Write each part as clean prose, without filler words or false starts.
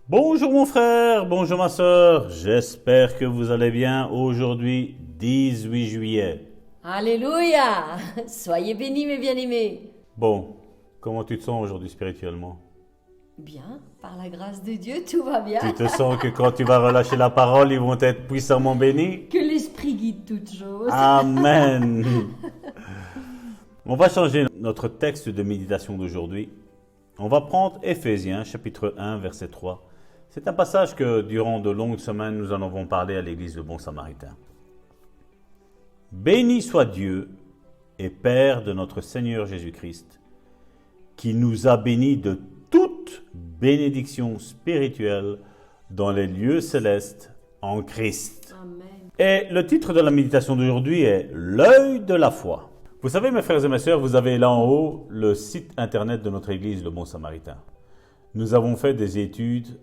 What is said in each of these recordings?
Bonjour mon frère, bonjour ma soeur, j'espère que vous allez bien aujourd'hui, 18 juillet. Alléluia! Soyez bénis, mes bien-aimés. Bon, comment tu te sens aujourd'hui spirituellement? Bien, par la grâce de Dieu, tout va bien. Tu te sens que quand tu vas relâcher la parole, ils vont être puissamment bénis? Que l'Esprit guide toutes choses. Amen. On va changer notre texte de méditation d'aujourd'hui. On va prendre Éphésiens chapitre 1 verset 3. C'est un passage que durant de longues semaines nous en avons parlé à l'église de Bon Samaritain. Béni soit Dieu et Père de notre Seigneur Jésus-Christ, qui nous a bénis de toute bénédiction spirituelle dans les lieux célestes en Christ. Amen. Et le titre de la méditation d'aujourd'hui est « L'œil de la foi ». Vous savez, mes frères et mes sœurs, vous avez là en haut le site internet de notre église, le Bon Samaritain. Nous avons fait des études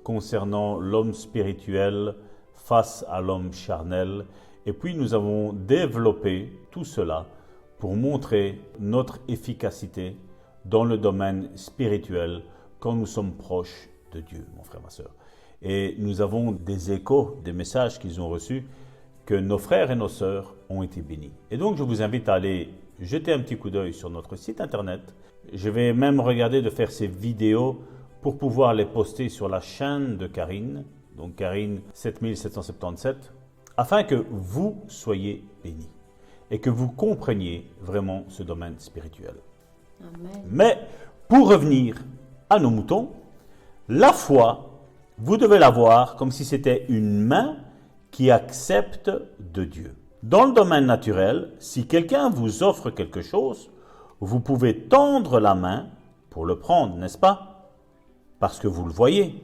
concernant l'homme spirituel face à l'homme charnel. Et puis nous avons développé tout cela pour montrer notre efficacité dans le domaine spirituel quand nous sommes proches de Dieu, mon frère, ma soeur. Et nous avons des échos, des messages qu'ils ont reçus, que nos frères et nos sœurs ont été bénis. Et donc je vous invite à aller jeter un petit coup d'œil sur notre site internet. Je vais même regarder de faire ces vidéos pour pouvoir les poster sur la chaîne de Karine, donc Karine 7777, afin que vous soyez bénis et que vous compreniez vraiment ce domaine spirituel. Amen. Mais pour revenir à nos moutons, la foi, vous devez la voir comme si c'était une main qui accepte de Dieu. Dans le domaine naturel, si quelqu'un vous offre quelque chose, vous pouvez tendre la main pour le prendre, n'est-ce pas? Parce que vous le voyez.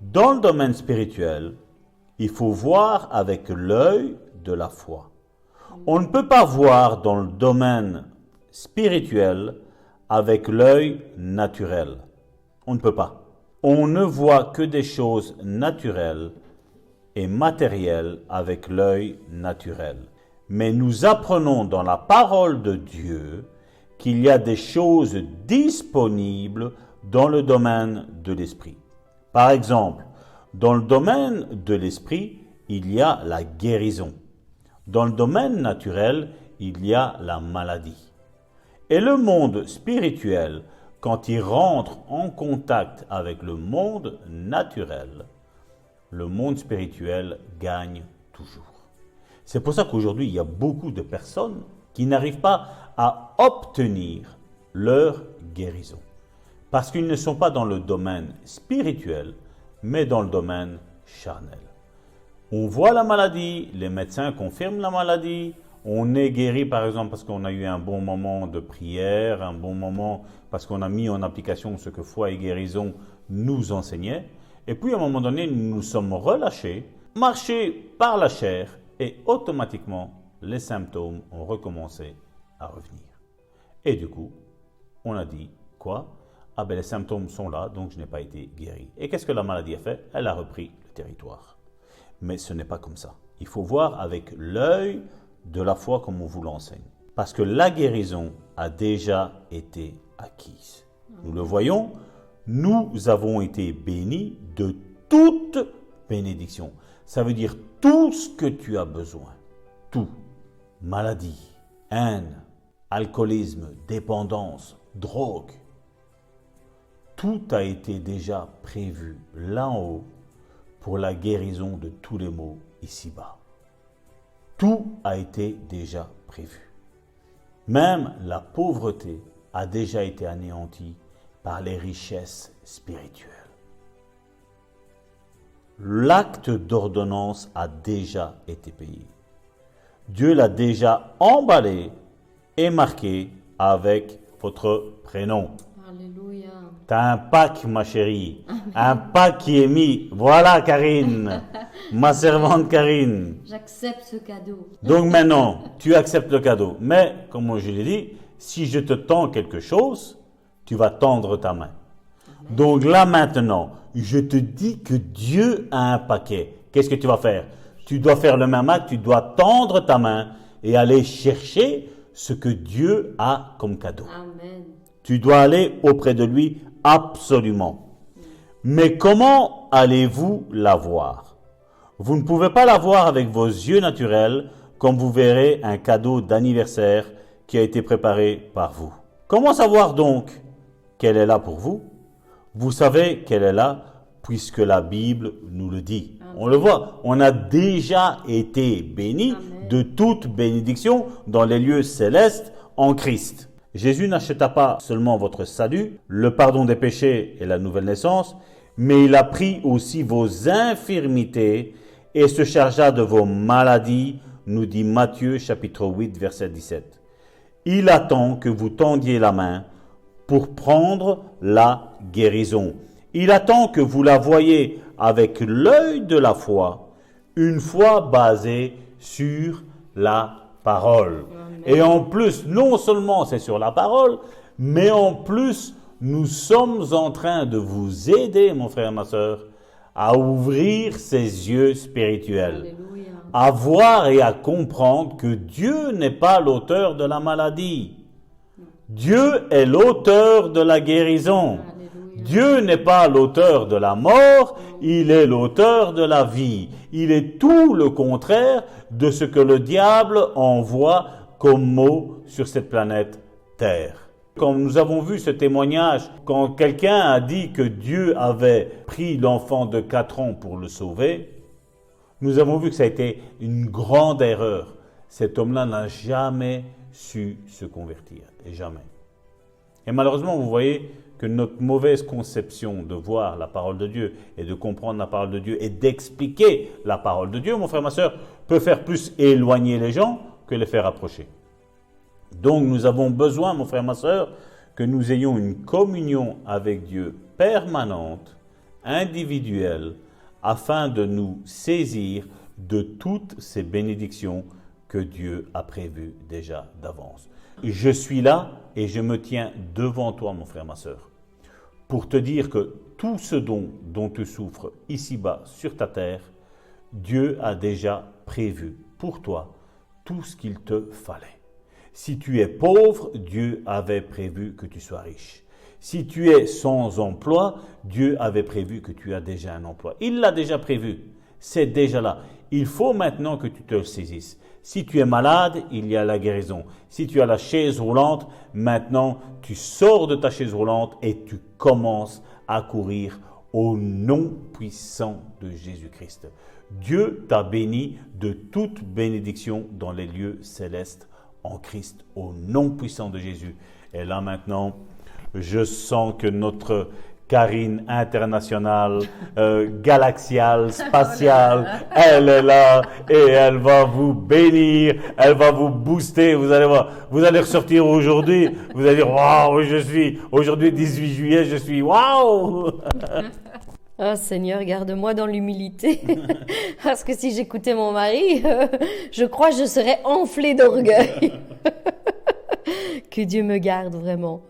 Dans le domaine spirituel, il faut voir avec l'œil de la foi. On ne peut pas voir dans le domaine spirituel avec l'œil naturel. On ne peut pas. On ne voit que des choses naturelles et matérielles avec l'œil naturel. Mais nous apprenons dans la parole de Dieu qu'il y a des choses disponibles dans le domaine de l'esprit. Par exemple, dans le domaine de l'esprit, il y a la guérison. Dans le domaine naturel, il y a la maladie. Et le monde spirituel, quand il rentre en contact avec le monde naturel, le monde spirituel gagne toujours. C'est pour ça qu'aujourd'hui, il y a beaucoup de personnes qui n'arrivent pas à obtenir leur guérison. Parce qu'ils ne sont pas dans le domaine spirituel, mais dans le domaine charnel. On voit la maladie, les médecins confirment la maladie, on est guéri par exemple parce qu'on a eu un bon moment de prière, un bon moment parce qu'on a mis en application ce que foi et guérison nous enseignaient. Et puis à un moment donné, nous nous sommes relâchés, marchés par la chair et automatiquement, les symptômes ont recommencé à revenir. Et du coup, on a dit quoi? Ah ben les symptômes sont là, donc je n'ai pas été guéri. Et qu'est-ce que la maladie a fait? Elle a repris le territoire. Mais ce n'est pas comme ça. Il faut voir avec l'œil de la foi comme on vous l'enseigne. Parce que la guérison a déjà été acquise. Nous le voyons, nous avons été bénis de toute bénédiction. Ça veut dire tout ce que tu as besoin. Tout. Maladie, haine, alcoolisme, dépendance, drogue. Tout a été déjà prévu là en haut pour la guérison de tous les maux ici-bas. Tout a été déjà prévu. Même la pauvreté a déjà été anéantie par les richesses spirituelles. L'acte d'ordonnance a déjà été payé. Dieu l'a déjà emballé et marqué avec votre prénom. Alléluia. T'as un pack, ma chérie. Un pack qui est mis. Voilà, Karine. Ma servante Karine. J'accepte ce cadeau. Donc maintenant, tu acceptes le cadeau. Mais, comme je l'ai dit, si je te tends quelque chose, tu vas tendre ta main. Amen. Donc là maintenant, je te dis que Dieu a un paquet. Qu'est-ce que tu vas faire? Tu dois faire le même acte, tu dois tendre ta main et aller chercher ce que Dieu a comme cadeau. Amen. Tu dois aller auprès de lui absolument. Mais comment allez-vous la voir? Vous ne pouvez pas la voir avec vos yeux naturels comme vous verrez un cadeau d'anniversaire qui a été préparé par vous. Comment savoir donc qu'elle est là pour vous? Vous savez qu'elle est là puisque la Bible nous le dit. Amen. On le voit, on a déjà été bénis de toute bénédiction dans les lieux célestes en Christ. Jésus n'acheta pas seulement votre salut, le pardon des péchés et la nouvelle naissance, mais il a pris aussi vos infirmités et se chargea de vos maladies, nous dit Matthieu chapitre 8 verset 17. Il attend que vous tendiez la main pour prendre la guérison. Il attend que vous la voyiez avec l'œil de la foi, une foi basée sur la parole. Amen. Et en plus, non seulement c'est sur la parole, mais en plus, nous sommes en train de vous aider, mon frère et ma sœur, à ouvrir ses yeux spirituels, Alléluia. À voir et à comprendre que Dieu n'est pas l'auteur de la maladie. Dieu est l'auteur de la guérison. Alléluia. Dieu n'est pas l'auteur de la mort, il est l'auteur de la vie. Il est tout le contraire de ce que le diable envoie comme mot sur cette planète Terre. Quand nous avons vu ce témoignage, quand quelqu'un a dit que Dieu avait pris l'enfant de 4 ans pour le sauver, nous avons vu que ça a été une grande erreur. Cet homme-là n'a jamais su se convertir, et jamais. Et malheureusement, vous voyez que notre mauvaise conception de voir la parole de Dieu et de comprendre la parole de Dieu et d'expliquer la parole de Dieu, mon frère, ma sœur, peut faire plus éloigner les gens que les faire approcher. Donc nous avons besoin, mon frère, ma sœur, que nous ayons une communion avec Dieu permanente, individuelle, afin de nous saisir de toutes ces bénédictions que Dieu a prévues déjà d'avance. Je suis là et je me tiens devant toi, mon frère, ma sœur, pour te dire que tout ce dont tu souffres ici-bas sur ta terre, Dieu a déjà prévu pour toi tout ce qu'il te fallait. Si tu es pauvre, Dieu avait prévu que tu sois riche. Si tu es sans emploi, Dieu avait prévu que tu as déjà un emploi. Il l'a déjà prévu. C'est déjà là. Il faut maintenant que tu te le saisisses. Si tu es malade, il y a la guérison. Si tu as la chaise roulante, maintenant tu sors de ta chaise roulante et tu commences à courir au nom puissant de Jésus-Christ. Dieu t'a béni de toute bénédiction dans les lieux célestes en Christ, au nom puissant de Jésus. Et là maintenant, je sens que notre Karine internationale, galaxiale, spatiale, elle est là et elle va vous bénir, elle va vous booster. Vous allez voir, vous allez ressortir aujourd'hui, vous allez dire waouh, aujourd'hui 18 juillet, je suis waouh. Oh Seigneur, garde-moi dans l'humilité, parce que si j'écoutais mon mari, je crois que je serais enflée d'orgueil. Que Dieu me garde vraiment.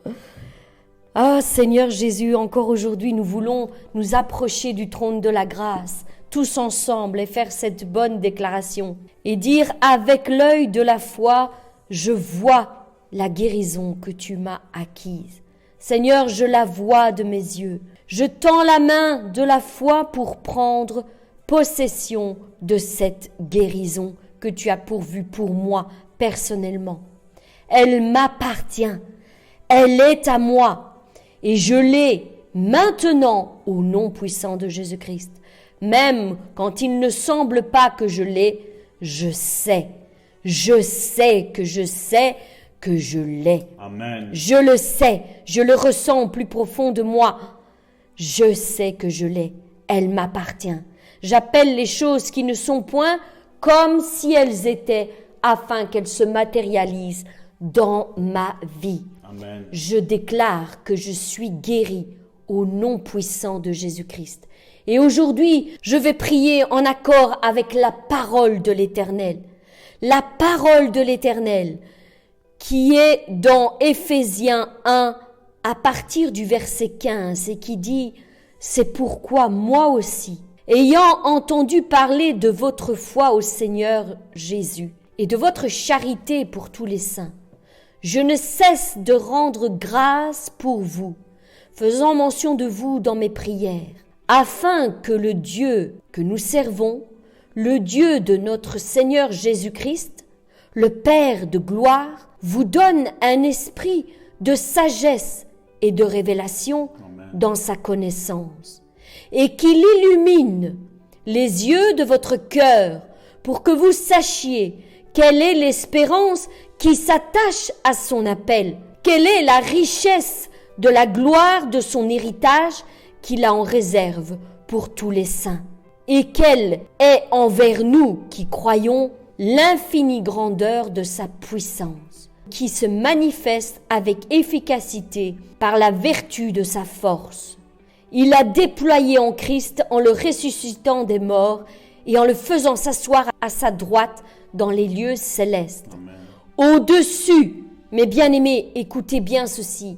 Ah Seigneur Jésus, encore aujourd'hui, nous voulons nous approcher du trône de la grâce, tous ensemble, et faire cette bonne déclaration, et dire avec l'œil de la foi, je vois la guérison que tu m'as acquise. Seigneur, je la vois de mes yeux. Je tends la main de la foi pour prendre possession de cette guérison que tu as pourvue pour moi personnellement. Elle m'appartient, elle est à moi et je l'ai maintenant au nom puissant de Jésus-Christ. Même quand il ne semble pas que je l'ai, je sais que je l'ai. Amen. Je le sais, je le ressens au plus profond de moi. Je sais que je l'ai, elle m'appartient. J'appelle les choses qui ne sont point comme si elles étaient, afin qu'elles se matérialisent dans ma vie. Amen. Je déclare que je suis guéri au nom puissant de Jésus-Christ. Et aujourd'hui, je vais prier en accord avec la parole de l'Éternel. La parole de l'Éternel qui est dans Éphésiens 1 à partir du verset 15 et qui dit « C'est pourquoi moi aussi, ayant entendu parler de votre foi au Seigneur Jésus et de votre charité pour tous les saints, je ne cesse de rendre grâce pour vous, faisant mention de vous dans mes prières, afin que le Dieu que nous servons, le Dieu de notre Seigneur Jésus-Christ, le Père de gloire, vous donne un esprit de sagesse et de révélation dans sa connaissance, et qu'il illumine les yeux de votre cœur pour que vous sachiez quelle est l'espérance qui s'attache à son appel, quelle est la richesse de la gloire de son héritage qu'il a en réserve pour tous les saints, et quelle est envers nous qui croyons l'infinie grandeur de sa puissance, qui se manifeste avec efficacité par la vertu de sa force. Il a déployé en Christ en le ressuscitant des morts et en le faisant s'asseoir à sa droite dans les lieux célestes. Amen. Au-dessus, mes bien-aimés, écoutez bien ceci,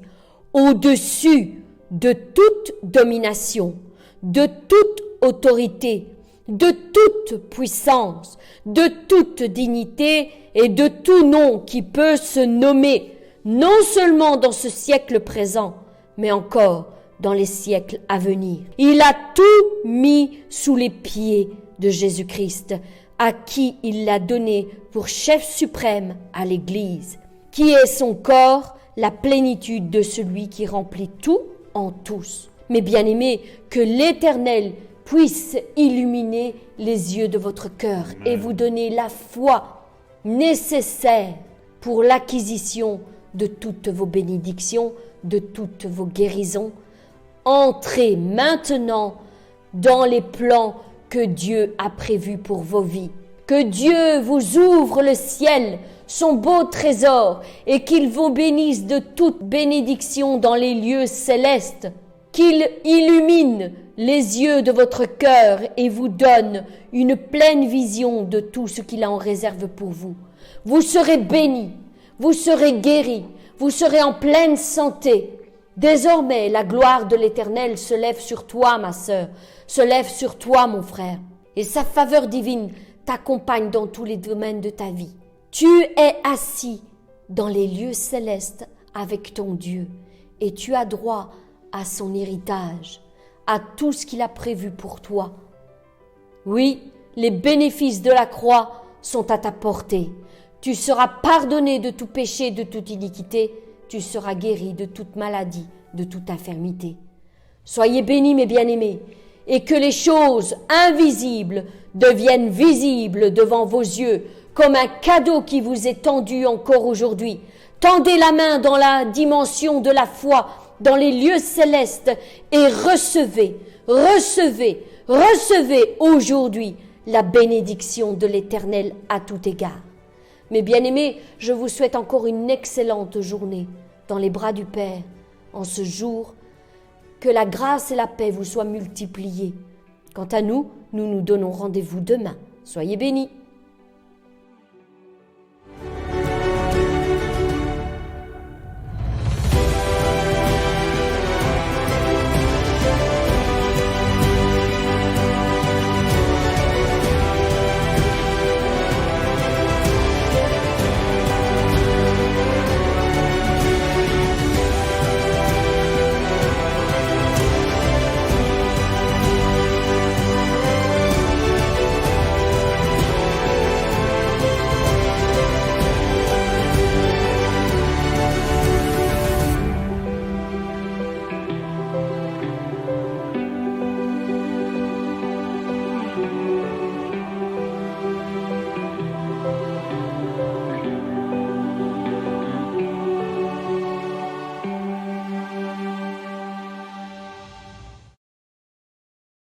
au-dessus de toute domination, de toute autorité, de toute puissance, de toute dignité et de tout nom qui peut se nommer, non seulement dans ce siècle présent, mais encore dans les siècles à venir. Il a tout mis sous les pieds de Jésus-Christ, à qui il l'a donné pour chef suprême à l'Église, qui est son corps, la plénitude de celui qui remplit tout en tous. Mes bien-aimés, que l'Éternel puisse illuminer les yeux de votre cœur et vous donner la foi nécessaire pour l'acquisition de toutes vos bénédictions, de toutes vos guérisons. Entrez maintenant dans les plans que Dieu a prévus pour vos vies. Que Dieu vous ouvre le ciel, son beau trésor, et qu'il vous bénisse de toute bénédiction dans les lieux célestes. Qu'il illumine les yeux de votre cœur et vous donne une pleine vision de tout ce qu'il a en réserve pour vous. Vous serez bénis, vous serez guéris, vous serez en pleine santé. Désormais, la gloire de l'Éternel se lève sur toi, ma sœur, se lève sur toi, mon frère, et sa faveur divine t'accompagne dans tous les domaines de ta vie. Tu es assis dans les lieux célestes avec ton Dieu, et tu as droit à son héritage, à tout ce qu'il a prévu pour toi. Oui, les bénéfices de la croix sont à ta portée. Tu seras pardonné de tout péché, de toute iniquité. Tu seras guéri de toute maladie, de toute infirmité. Soyez bénis, mes bien-aimés, et que les choses invisibles deviennent visibles devant vos yeux, comme un cadeau qui vous est tendu encore aujourd'hui. Tendez la main dans la dimension de la foi, dans les lieux célestes, et recevez aujourd'hui la bénédiction de l'Éternel à tout égard. Mes bien-aimés, je vous souhaite encore une excellente journée dans les bras du Père en ce jour. Que la grâce et la paix vous soient multipliées. Quant à nous, nous nous donnons rendez-vous demain. Soyez bénis.